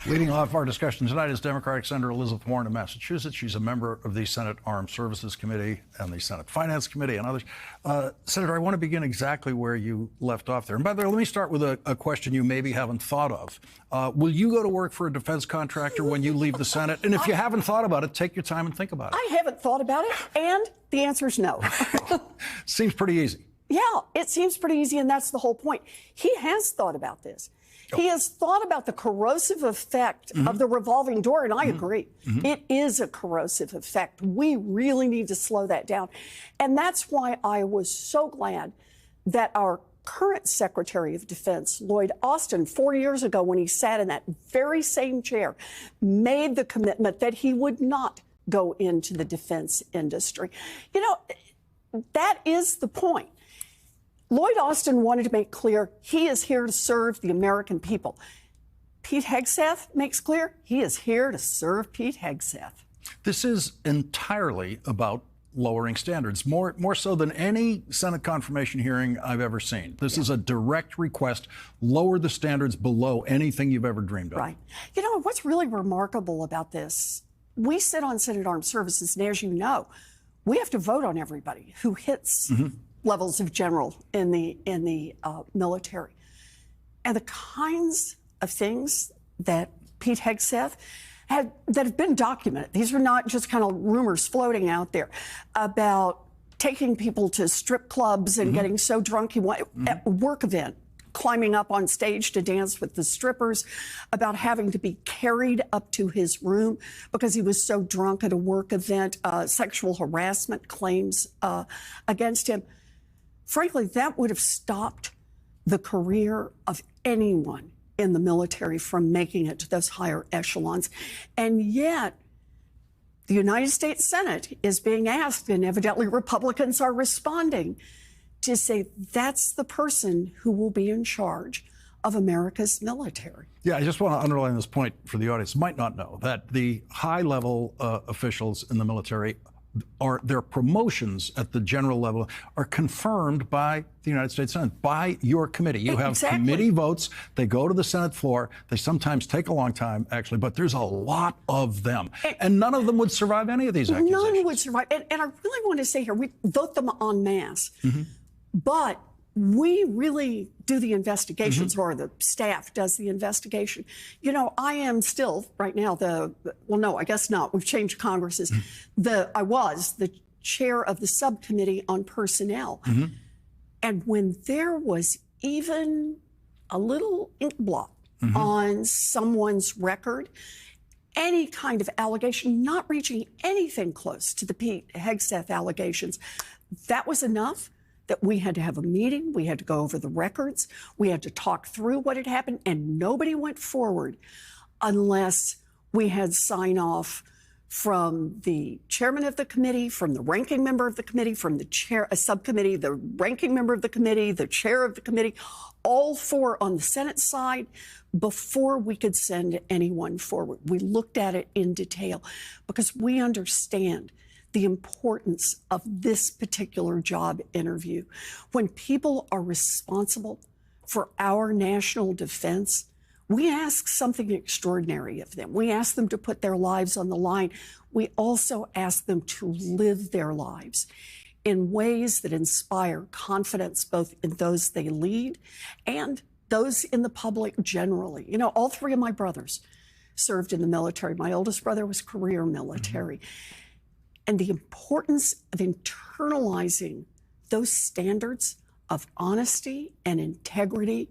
Leading off our discussion tonight is Democratic Senator Elizabeth Warren of Massachusetts. She's a member of the Senate Armed Services Committee and the Senate Finance Committee and others. Senator, I want to begin exactly where you left off there. And by the way, let me start with a question you maybe haven't thought of. Will you go to work for a defense contractor when you leave the Senate? And if you haven't thought about it, take your time and think about it. I haven't thought about it, and the answer is no. Seems pretty easy. Yeah, it seems pretty easy, and that's the whole point. He has thought about this. He has thought about the corrosive effect of the revolving door, and I agree. It is a corrosive effect. We really need to slow that down. And that's why I was so glad that our current Secretary of Defense, Lloyd Austin, 4 years ago when he sat in that very same chair, made the commitment that he would not go into the defense industry. You know, that is the point. Lloyd Austin wanted to make clear he is here to serve the American people. Pete Hegseth makes clear he is here to serve Pete Hegseth. This is entirely about lowering standards, more so than any Senate confirmation hearing I've ever seen. This is a direct request, lower the standards below anything you've ever dreamed of. Right. You know, what's really remarkable about this, we sit on Senate Armed Services, and as you know, we have to vote on everybody who hits levels of general in the military. And the kinds of things that Pete Hegseth that have been documented, these are not just kind of rumors floating out there, about taking people to strip clubs and getting so drunk he went at a work event, climbing up on stage to dance with the strippers, about having to be carried up to his room because he was so drunk at a work event, sexual harassment claims against him. Frankly, that would have stopped the career of anyone in the military from making it to those higher echelons. And yet, the United States Senate is being asked, and evidently Republicans are responding, to say that's the person who will be in charge of America's military. Yeah, I just want to underline this point for the audience. Might not know that the high-level officials in the military their promotions at the general level are confirmed by the United States Senate, by your committee. You have committee votes. They go to the Senate floor. They sometimes take a long time, actually, but there's a lot of them. And none of them would survive any of these accusations. None would survive. And I really want to say here, we vote them en masse. But we really do the investigations, or the staff does the investigation. You know, I am still right now well, no, I guess not. We've changed Congresses. I was the chair of the subcommittee on personnel. And when there was even a little ink blot on someone's record, any kind of allegation, not reaching anything close to the Pete Hegseth allegations, that was enough that we had to have a meeting, we had to go over the records, we had to talk through what had happened, and nobody went forward unless we had sign off from the chairman of the committee, from the ranking member of the committee, from the chair, a subcommittee, the ranking member of the committee, the chair of the committee, all four on the Senate side, before we could send anyone forward. We looked at it in detail because we understand the importance of this particular job interview. When people are responsible for our national defense, we ask something extraordinary of them. We ask them to put their lives on the line. We also ask them to live their lives in ways that inspire confidence both in those they lead and those in the public generally. You know, all three of my brothers served in the military. My oldest brother was career military. And the importance of internalizing those standards of honesty and integrity.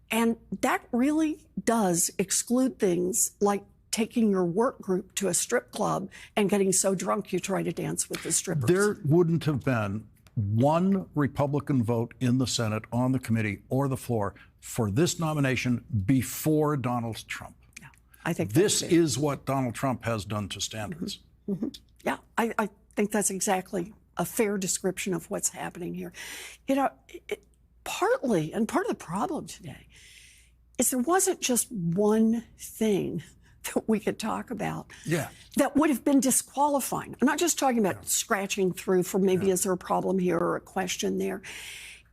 And that really does exclude things like taking your work group to a strip club and getting so drunk you try to dance with the strippers. There wouldn't have been one Republican vote in the Senate, on the committee, or the floor for this nomination before Donald Trump. Yeah, I think this is what Donald Trump has done to standards. Yeah, I think that's exactly a fair description of what's happening here. You know, part of the problem today is there wasn't just one thing that we could talk about that would have been disqualifying. I'm not just talking about scratching through for maybe is there a problem here or a question there.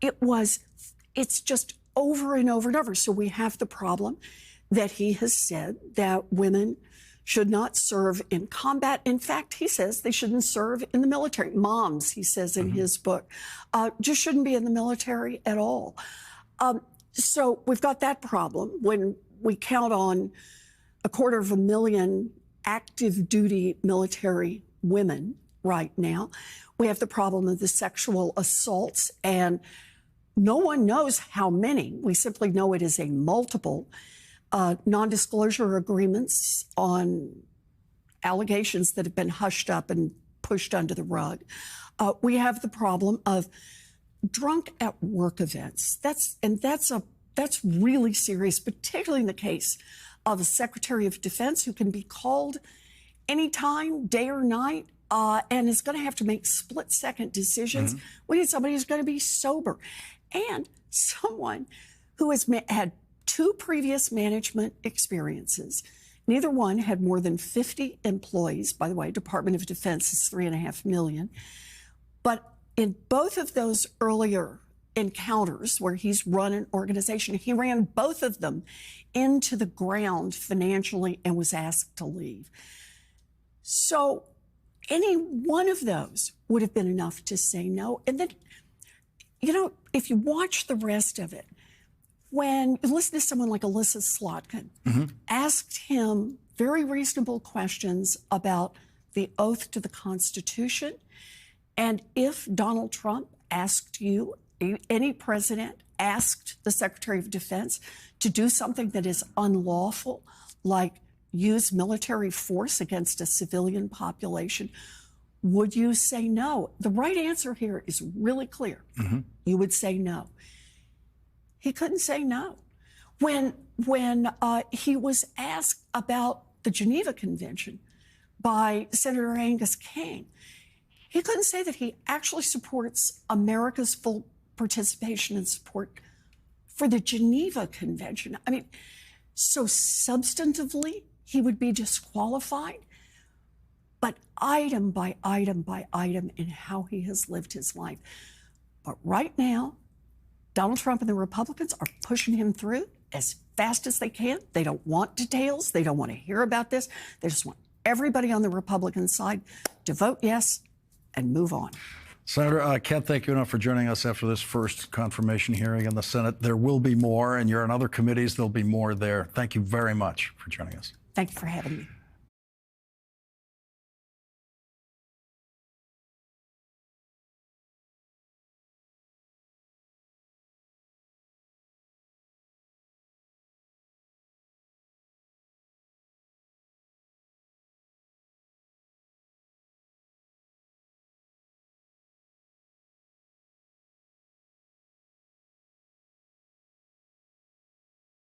It's just over and over and over. So we have the problem that he has said that women should not serve in combat. In fact, he says they shouldn't serve in the military. Moms, he says in his book, just shouldn't be in the military at all. So we've got that problem when we count on 250,000 active duty military women right now. We have the problem of the sexual assaults, and no one knows how many. We simply know it is a multiple. Non-disclosure agreements on allegations that have been hushed up and pushed under the rug. We have the problem of drunk at work events. That's really serious, particularly in the case of a Secretary of Defense who can be called anytime, day or night, and is going to have to make split-second decisions. We need somebody who's going to be sober, and someone who has had 2 previous management experiences. Neither one had more than 50 employees. By the way, Department of Defense is 3.5 million. But in both of those earlier encounters where he's run an organization, he ran both of them into the ground financially and was asked to leave. So any one of those would have been enough to say no. And then, you know, if you watch the rest of it, when you listen to someone like Elissa Slotkin, asked him very reasonable questions about the oath to the Constitution, and if Donald Trump asked you, any president asked the Secretary of Defense to do something that is unlawful, like use military force against a civilian population, would you say no? The right answer here is really clear. You would say no. He couldn't say no. When he was asked about the Geneva Convention by Senator Angus King, he couldn't say that he actually supports America's full participation and support for the Geneva Convention. I mean, so substantively, he would be disqualified, but item by item by item in how he has lived his life. But right now, Donald Trump and the Republicans are pushing him through as fast as they can. They don't want details. They don't want to hear about this. They just want everybody on the Republican side to vote yes and move on. Senator, I can't thank you enough for joining us after this first confirmation hearing in the Senate. There will be more, and you're on other committees. There'll be more there. Thank you very much for joining us. Thank you for having me.